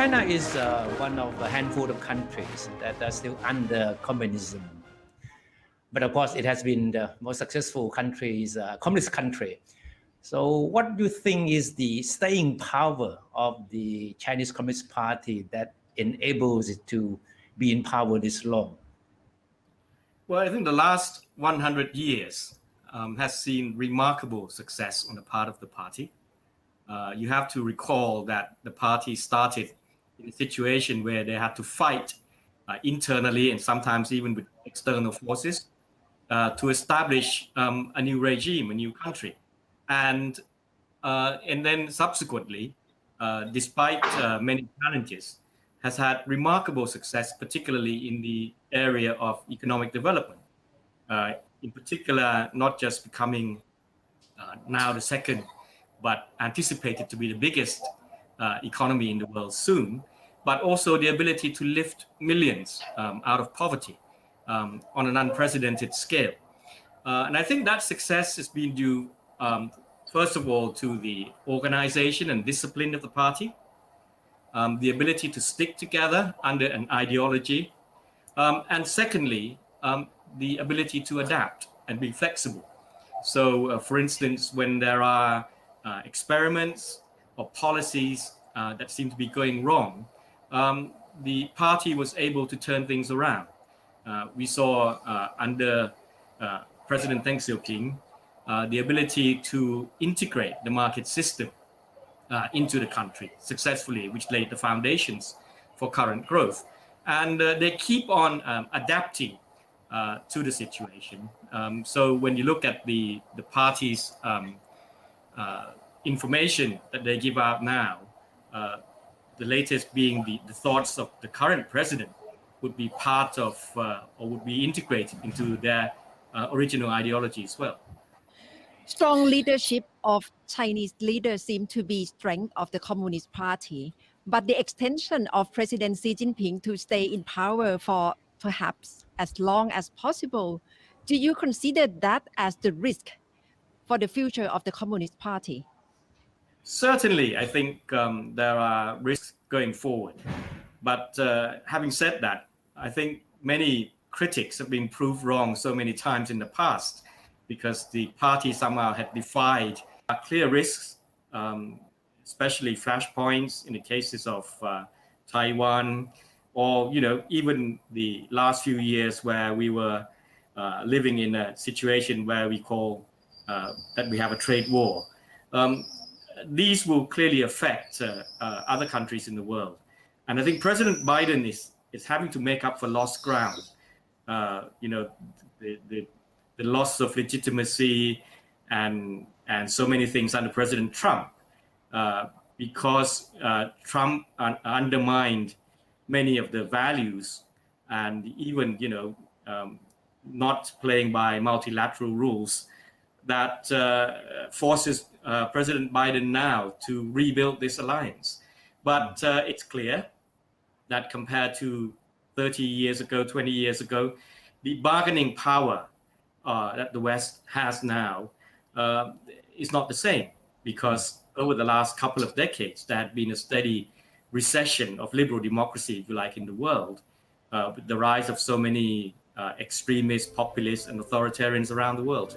China is one of a handful of countries that are still under communism. But of course, it has been the most successful countries, communist country. So what do you think is the staying power of the Chinese Communist Party that enables it to be in power this long? Well, I think the last 100 years has seen remarkable success on the part of the party. You have to recall that the party started in a situation where they had to fight internally and sometimes even with external forces to establish a new regime, a new country. And then subsequently, despite many challenges, has had remarkable success, particularly in the area of economic development. In particular, not just becoming now the second, but anticipated to be the biggest economy in the world soon, but also the ability to lift millions out of poverty on an unprecedented scale. And I think that success has been due, first of all, to the organization and discipline of the party, the ability to stick together under an ideology, and secondly, the ability to adapt and be flexible. So, for instance, when there are experiments or policies that seem to be going wrong, the party was able to turn things around. We saw under President Deng Xiaoping the ability to integrate the market system into the country successfully, which laid the foundations for current growth. And they keep on adapting to the situation. So when you look at the party's information that they give out now, the latest being the thoughts of the current president would be part of or would be integrated into their original ideology as well. Strong leadership of Chinese leaders seem to be strength of the Communist Party, but the extension of President Xi Jinping to stay in power for perhaps as long as possible, do you consider that as the risk for the future of the Communist Party? Certainly, I think there are risks going forward. But having said that, I think many critics have been proved wrong so many times in the past because the party somehow had defied clear risks, especially flashpoints in the cases of Taiwan, or even the last few years where we were living in a situation where we call that we have a trade war. These will clearly affect other countries in the world. And I think President Biden is having to make up for lost ground. The loss of legitimacy and so many things under President Trump because Trump undermined many of the values and even, not playing by multilateral rules that forces President Biden now to rebuild this alliance. But it's clear that compared to 30 years ago, 20 years ago, the bargaining power that the West has now is not the same because over the last couple of decades, there had been a steady recession of liberal democracy, if you like, in the world, with the rise of so many extremists, populists, and authoritarians around the world.